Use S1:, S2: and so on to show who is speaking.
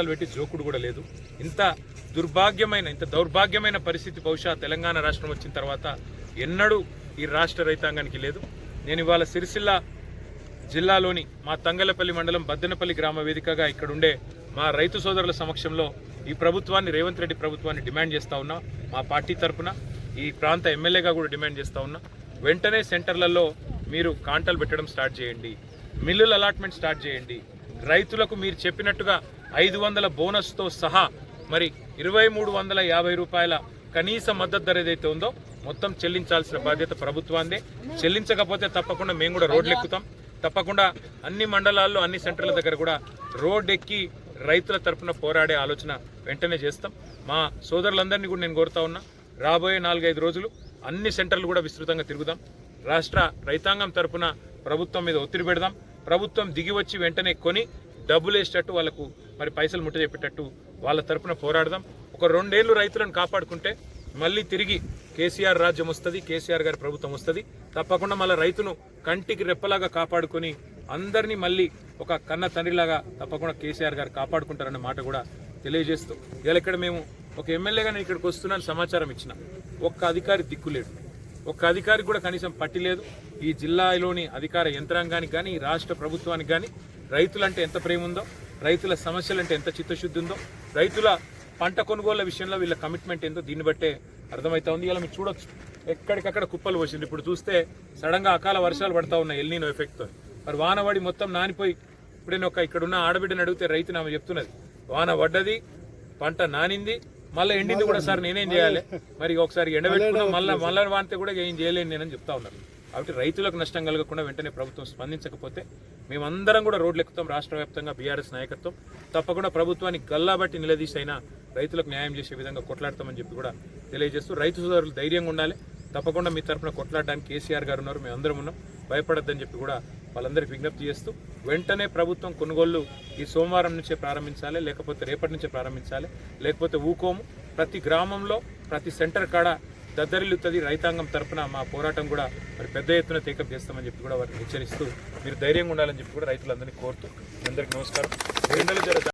S1: పెట్టి జోకుడు కూడా లేదు. ఇంత దుర్భాగ్యమైన ఇంత దౌర్భాగ్యమైన పరిస్థితి బహుశా తెలంగాణ రాష్ట్రం వచ్చిన తర్వాత ఎన్నడూ ఈ రాష్ట్ర రైతాంగానికి లేదు. నేను ఇవాళ సిరిసిల్ల జిల్లాలోని మా తంగలపల్లి మండలం బద్దెనపల్లి గ్రామ వేదికగా ఇక్కడ ఉండే మా రైతు సోదరుల సమక్షంలో ఈ ప్రభుత్వాన్ని రేవంత్ రెడ్డి ప్రభుత్వాన్ని డిమాండ్ చేస్తూ ఉన్నా. మా పార్టీ తరఫున ఈ ప్రాంత ఎమ్మెల్యేగా కూడా డిమాండ్ చేస్తూ ఉన్నా. వెంటనే సెంటర్లలో మీరు కాంటలు పెట్టడం స్టార్ట్ చేయండి, మిల్లుల అలాట్మెంట్ స్టార్ట్ చేయండి. రైతులకు మీరు చెప్పినట్టుగా 500 బోనస్తో సహా మరి 2350 రూపాయల కనీస మద్దతు ధర ఏదైతే ఉందో మొత్తం చెల్లించాల్సిన బాధ్యత ప్రభుత్వాందే. చెల్లించకపోతే తప్పకుండా మేము కూడా రోడ్లు ఎక్కుతాం. తప్పకుండా అన్ని మండలాల్లో అన్ని సెంటర్ల దగ్గర కూడా రోడ్ ఎక్కి రైతుల తరఫున పోరాడే ఆలోచన వెంటనే చేస్తాం. మా సోదరులందరినీ కూడా నేను కోరుతా ఉన్నా, రాబోయే 4-5 రోజులు అన్ని సెంటర్లు కూడా విస్తృతంగా తిరుగుదాం. రాష్ట్ర రైతాంగం తరఫున ప్రభుత్వం మీద ఒత్తిడి పెడదాం. ప్రభుత్వం దిగి వచ్చి వెంటనే కొని డబ్బులు వేసేటట్టు వాళ్ళకు మరి పైసలు ముట్ట చెప్పేటట్టు వాళ్ళ తరఫున పోరాడదాం. ఒక 2 ఏళ్ళు రైతులను కాపాడుకుంటే మళ్ళీ తిరిగి కేసీఆర్ రాజ్యం వస్తుంది, కేసీఆర్ గారి ప్రభుత్వం వస్తుంది. తప్పకుండా మళ్ళీ రైతును కంటికి రెప్పలాగా కాపాడుకొని అందరినీ మళ్ళీ ఒక కన్న తండ్రిలాగా తప్పకుండా కేసీఆర్ గారు కాపాడుకుంటారన్న మాట కూడా తెలియజేస్తూ, ఇలా ఇక్కడ మేము ఒక ఎమ్మెల్యేగా నేను ఇక్కడికి వస్తున్నాను సమాచారం ఇచ్చిన ఒక్క అధికారి దిక్కులేడు, ఒక్క అధికారికి కూడా కనీసం పట్టి లేదు. ఈ జిల్లాలోని అధికార యంత్రాంగానికి కానీ ఈ రాష్ట్ర ప్రభుత్వానికి కానీ రైతులంటే ఎంత ప్రేమ ఉందో, రైతుల సమస్యలంటే ఎంత చిత్తశుద్ధి ఉందో, రైతుల పంట కొనుగోళ్ల విషయంలో వీళ్ళ కమిట్మెంట్ ఏందో దీన్ని బట్టే అర్థమవుతా ఉంది. ఇలా మీరు చూడొచ్చు, ఎక్కడికక్కడ కుప్పలు పోసింది. ఇప్పుడు చూస్తే సడన్గా అకాల వర్షాలు పడతా ఉన్నాయి ఎల్నినో ఎఫెక్ట్తో. మరి వాన పడి మొత్తం నానిపోయి ఇప్పుడు నేను ఇక్కడున్న ఆడబిడ్డని అడిగితే రైతు ఆమె చెప్తున్నది, వాన పడ్డది, పంట నానింది, మళ్ళీ ఎండింది కూడా. సార్ నేనేం చేయాలి, మరి ఒకసారి ఎండబెట్టుకున్నా మళ్ళీ వానితే కూడా ఏం చేయలేను నేనని చెప్తా ఉన్నారు. కాబట్టి రైతులకు నష్టం కలగకుండా వెంటనే ప్రభుత్వం స్పందించకపోతే మేమందరం కూడా రోడ్లు ఎక్కుతాం. రాష్ట్ర వ్యాప్తంగా బీఆర్ఎస్ నాయకత్వం తప్పకుండా ప్రభుత్వాన్ని గల్లాబట్టి నిలదీసైనా రైతులకు న్యాయం చేసే విధంగా కొట్లాడతామని చెప్పి కూడా తెలియజేస్తూ, రైతు సోదరులు ధైర్యంగా ఉండాలి. తప్పకుండా మీ తరఫున కొట్లాడడానికి కేసీఆర్ గారు ఉన్నారు, మేము అందరం ఉన్నాం, భయపడద్దని చెప్పి కూడా వాళ్ళందరికీ విజ్ఞప్తి చేస్తూ, వెంటనే ప్రభుత్వం కొనుగోళ్లు ఈ సోమవారం నుంచే ప్రారంభించాలి, లేకపోతే రేపటి నుంచే ప్రారంభించాలి, లేకపోతే ఊకోము. ప్రతి గ్రామంలో ప్రతి సెంటర్ కాడ దద్దరిల్లుతుంది. రైతాంగం తరఫున మా పోరాటం కూడా మరి పెద్ద ఎత్తున టేకప్ చేస్తామని చెప్పి కూడా వారిని హెచ్చరిస్తూ, మీరు ధైర్యంగా ఉండాలని చెప్పి కూడా రైతులందరినీ కోరుతూ, అందరికీ నమస్కారం.